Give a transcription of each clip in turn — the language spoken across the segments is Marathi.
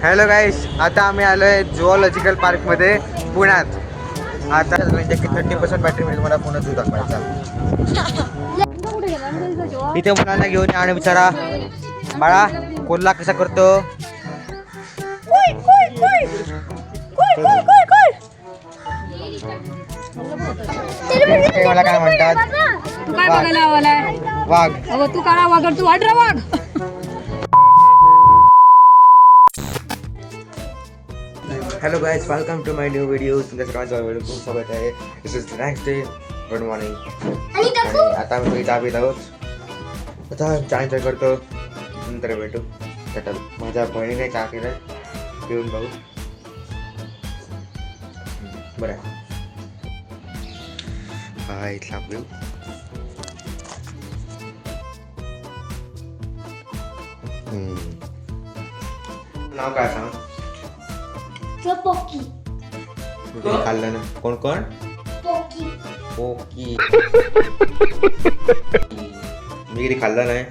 हॅलो गाईस, आता आम्ही आलो आहे झुऑलॉजिकल पार्कमध्ये पुण्यात. आता 30% बॅटरी मिळेल मला पुन्हा झू दाखवायचा. इथे मुलांना घेऊन या आणि विचारा बाळा कोल्हा कसा करतो. मला काय म्हणतात, तू काय बघायला आलाय? वाघ. अगं तू काळा वाघ, तू वाढरा वाघ. Hello guys, welcome to my new video. तुमच्या सर्वांचं व्हिडिओ खूप स्वागत आहे. This is next day. Good morning. आणि आता आम्ही चहा पित आहोत. आता चहा एन्जॉय करतो, नंतर भेटू. टाटा. माझ्या बहिणीने चहा केलाय, पिऊन भाऊ. बरं हा इथला व्ह्यू. नाव काय सांग? पोकी. खाल्लं ना? कोण कोण? पोकी. पोकी. मी कधी खाल्लं नाही.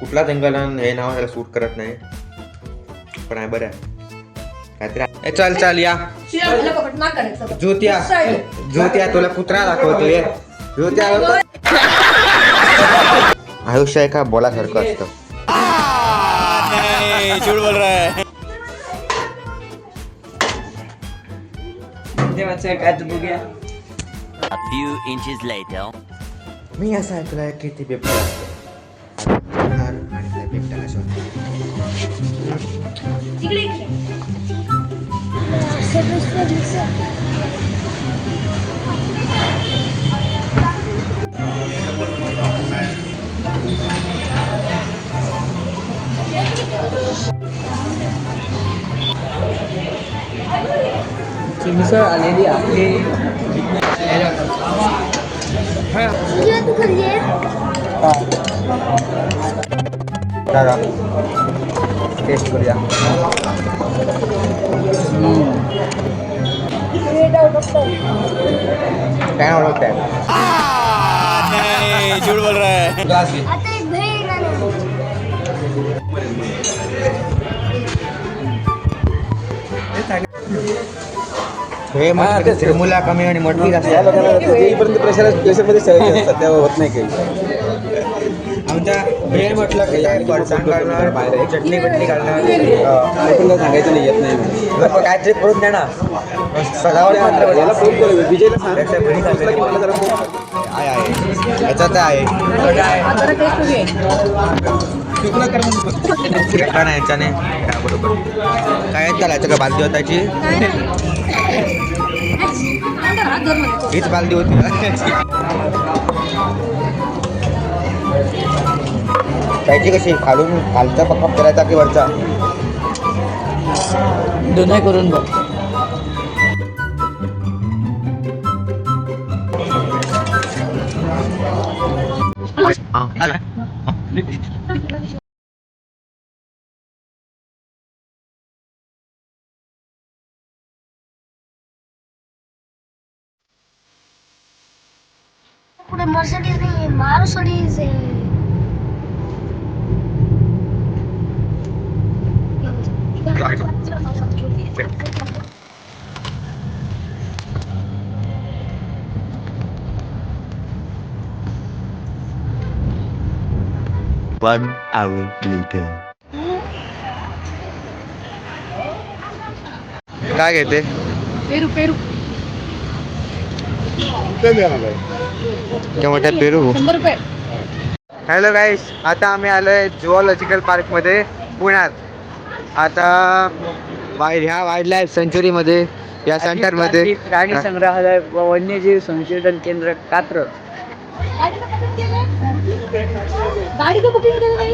कुठला जंगल हे नाव त्याला सूट करत नाही, पण आहे बरं काहीतरी. चल चल या ज्योतिया तुला कुत्रा दाखवतो. ये ज्योतिया. आयुष्य आहे का बोलासारखं असतं. झूठ बोल रहा है. A few inches later. मी असं ऐकलंय की ते बिबट्या असतं आणि त्या बिबट्याला शोधतो. मिसळ आलेली आहे. तू खाल्ली आहे? दादा टेस्ट करूया. काय ओळखताय? नहीं, झूठ बोल रहा है. आता एक भेळ आणू. हे मग तिरमुला कमी आणि मटकी जास्त. येईपर्यंत प्रेशरमध्ये सवय असतात, तेव्हा होत नाही काही. आमच्या भेळ म्हटलं की फरसाण घालणार, चटणी बटणी घालणार. पण सांगायचं नाही, येत नाही. काहीतरी करून द्या ना, सजावट मात्र. याला फोन करू, विजयला सांग. त्याच्या घरी पोचला की मला जरा फोन कर. आहे याच्यात आहे चिकन आहे याच्याने. बरोबर काय चालायचं का बालदी होताची? हीच बालदी होती. त्याची कशी खालून खालचा पक्का करायचा की वरचा? दोन्ही करून बघ. पुढे मर्सिडीज नाही, मारुसडीज आहे. One hour later. काय घेते? पेरू पेरू क्या मोठ्या पेरू. 100 रुपये. हॅलो गाईस, आता आम्ही आलो आहे झुऑलॉजिकल पार्कमध्ये पुण्यात. आता ह्या वाईल्ड लाईफ सेंच्युरीमध्ये, या सेंटरमध्ये प्राणी संग्रहालय व वन्यजीव संशोधन केंद्र कात्र. गाडी का बुकिंग केली नाही?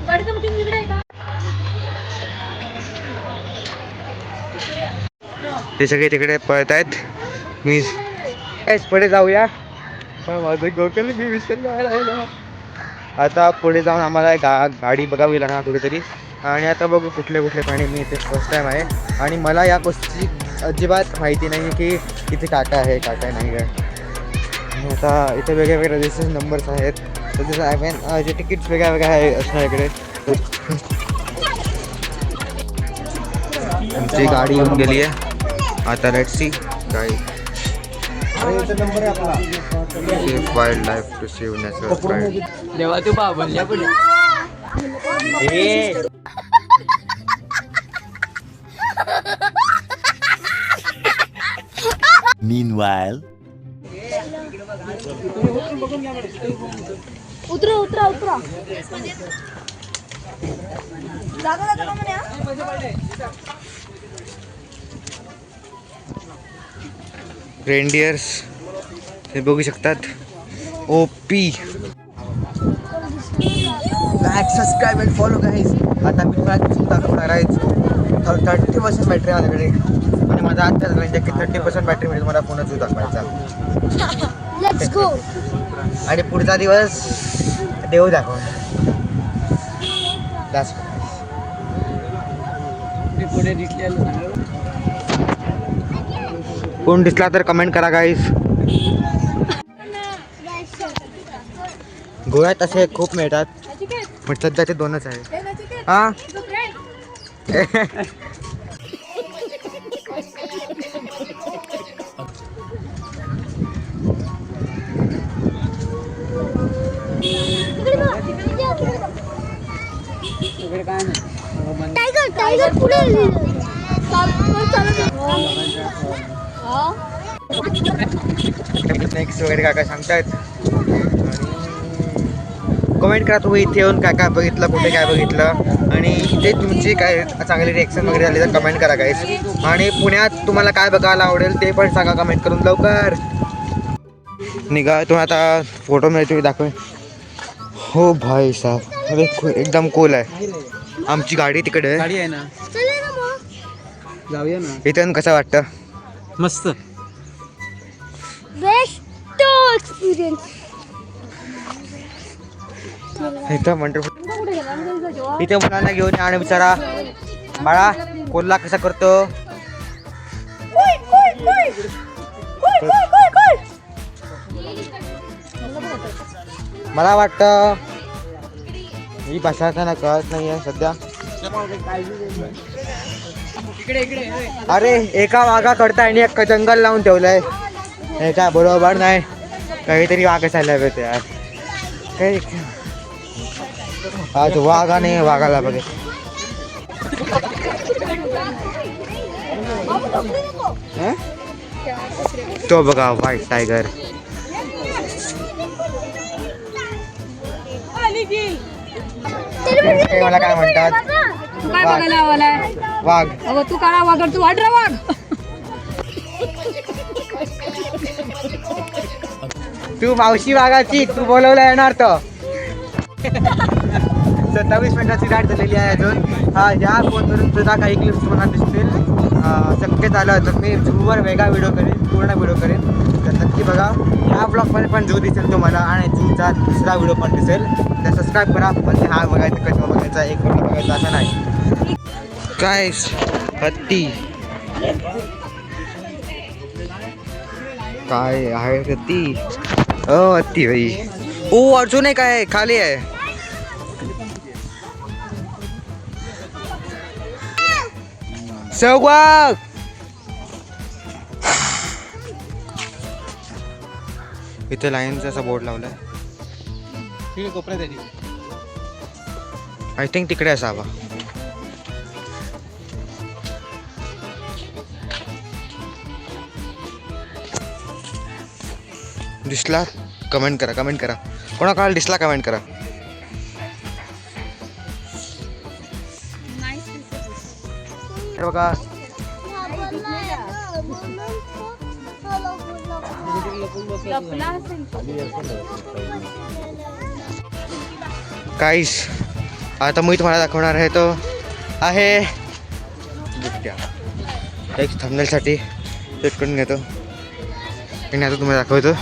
गाडीचं बुकिंग तिकडे आहे का? ते सगळे तिकडे पळत आहेत. मी पुढे जाऊया. माझं गोकल मी विसरलो. आता पुढे जाऊन आम्हाला गाडी बघावी लागणार कुठेतरी. आणि आता बघू कुठले कुठले प्राणी. मी इथे फर्स्ट टाईम आहे आणि मला या गोष्टी अजिबात माहिती नाही की इथे काय काय आहे काय काय नाही आहे. आता इथे वेगळे वेगळे रजिस्ट्रेशन नंबर्स आहेत. तर जसं आय मीन जे तिकीट्स वेगळ्या वेगळ्या आहे असणार इकडे. आमची गाडी येऊन गेली आहे. आता लेट सी गाडी. नंबर आहे आपला. Safe wild life to save natural wild. देवा तू बाबल्या पुढे Meanwhile, उतरा उतरा उतरा जागा जागा म्हणे रेनडियर्स हे बघू शकतात. OP like subscribe and follow guys. आता मी तुम्हाला दाखवणार आहे 30% बॅटरी माझ्याकडे आणि माझा आजच्या रेंज की 30% बॅटरी मिळेल मला पुन्हा जू दाखवायचा. Let's go. आणि पुढचा दिवस देव दाखवणार. पुढे दिसलेलं कोण दिसला तर कमेंट करा गाईज. गोव्यात असे खूप मिळतात पण सध्या ते 2च आहे. हां काय नाही. टायगर टायगर पुढे नेक्स्ट वगैरे काय काय सांगतायत. कमेंट करा तुम्ही इथे येऊन काय काय बघितलं, कुठे काय बघितलं आणि इथे तुमची काय चांगली रिॲक्शन वगैरे झाली तर कमेंट करा गाईस. आणि पुण्यात तुम्हाला काय बघायला आवडेल ते पण सांगा कमेंट करून लवकर. निघा तुम्हाला आता फोटो मिळतो दाखवेन. हो भाई साहेब अरे एकदम कूल आहे. आमची गाडी तिकडे आहे. गाडी आहे ना, चला ना मग. जाऊया ना. इथून कसं वाटतं? मस्त. Best experience. इथं वंडरफुल. इथे मुलांना घेऊन या आणि विचारा बाळा कोल्हा कसा करतो. मला वाटतं ही भाषा त्यांना कळत नाही आहे सध्या. अरे एका वाघा करता आणि एक जंगल लावून ठेवलंय. हे काय बरोबर नाही. काहीतरी वाघ असायला पाहिजे यार. काही आज वाघाने वाघाला बघे. तो बघा व्हाईट टायगर. मला काय म्हणतात काय बघायला आलाय वाघ. अगं तू काळा वाघ तू वाढरा वाघ. तू मावशी वाघाची तू बोलवला येणार तर. 27 मिनिटाची राईड झालेली आहे अजून. ज्या फोनवरून सुद्धा काही क्लिप्स तुम्हाला दिसतील. शक्य झालं तर मी झूवर वेगळा व्हिडिओ करेन, पूर्ण व्हिडिओ करेन. तर नक्की बघा. ह्या ब्लॉगमध्ये पण झू दिसेल तुम्हाला आणि झूचा दुसरा व्हिडिओ पण दिसेल. तर सबस्क्राईब करा. पण हा बघायचं कसं बघायचा एक व्हिडिओ बघायचा असं नाही. काय हत्ती काय आहे हत्ती. हत्ती भाई. ओ अजून एक आहे खाली आहे. सहवाग. इथे लाईनचा असा बोर्ड लावलाय. ठीक आहे, कोपऱ्यात आहे ती. आय थिंक तिकडे असावा. दिसला कमेंट करा, कमेंट करा. कोणाकोणाला दिसला कमेंट करा. बघा काहीच. आता मी तुम्हाला दाखवणार आहे तो आहे बिबट्या. एक थंबनेलसाठी सेट करून घेतो आणि आता तुम्हाला दाखवतो.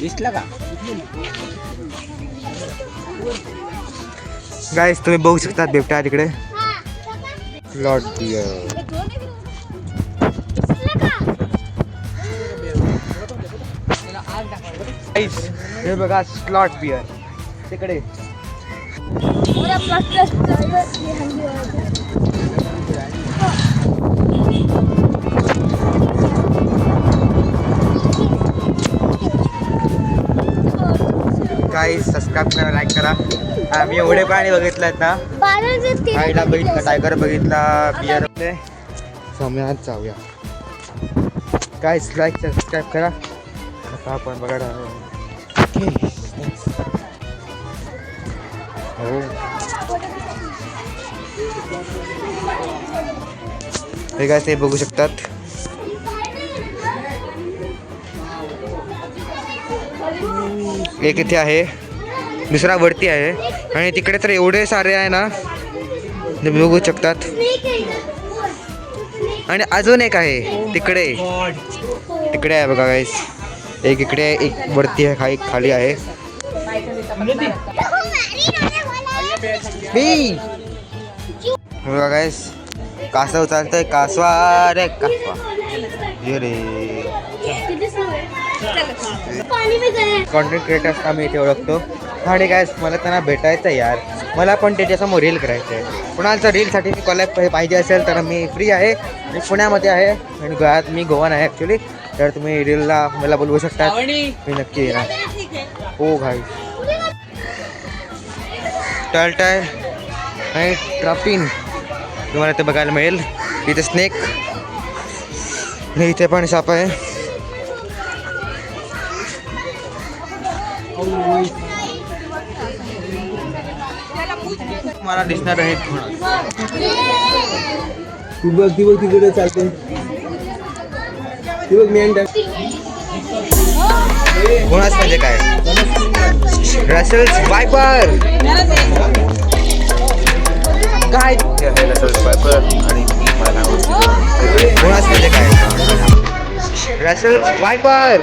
दिसला का? गाईस तुम्ही बघू शकता बिबट्या तिकडे. Slot beer. गाईस हे बघा स्लॉट बियर तिकडे. गाईस सबस्क्राईब करा, लाईक करा. आम्ही एवढे प्राणी बघितले आहेत ना. गाईला बघितला, टायगर बघितला, बियर. सम्यात जाऊया. गाईस लाईक सबस्क्राईब करा. आता आपण बघायला हो. हे काय ते बघू शकतात. एक इथे आहे, दुसरा वरती आहे आणि तिकडे तर एवढे सारे आहे ना, तुम्ही बघू शकतात. आणि अजून एक आहे तिकडे, तिकडे आहे बघा गाईस. एक इकडे आहे, एक वरती आहे, खाली आहे. बघा गाईस कासव चालतंय. कासवा रे कासवा. ये रे कॉन्टेंट क्रिएटर्स आम्ही इथे ओळखतो. आणि गाईस मला त्यांना भेटायचं आहे यार. मला पण त्याच्यासमोर रील करायचं आहे. कुणाचं रीलसाठी मी कॉलेज पाहिजे असेल तर मी फ्री आहे. मी पुण्यामध्ये आहे आणि गोव्यात मी गोवान आहे ॲक्च्युली. तर तुम्ही रीलला मला बोलवू शकता, मी नक्की येणार. हो भाई टर्टल आणि ट्रॉपिन तुम्हाला ते बघायला मिळेल. इथे स्नेक, इथे पण साप आहे. मला दिसणार आहे ती बघ तिकडे चालते. ती बघ मेंढ्या. कोणाच म्हणजे काय रसेल्स वायपर काय रसेल्स वायपर. आणि कोणाच म्हणजे काय रसेल्स वायपर.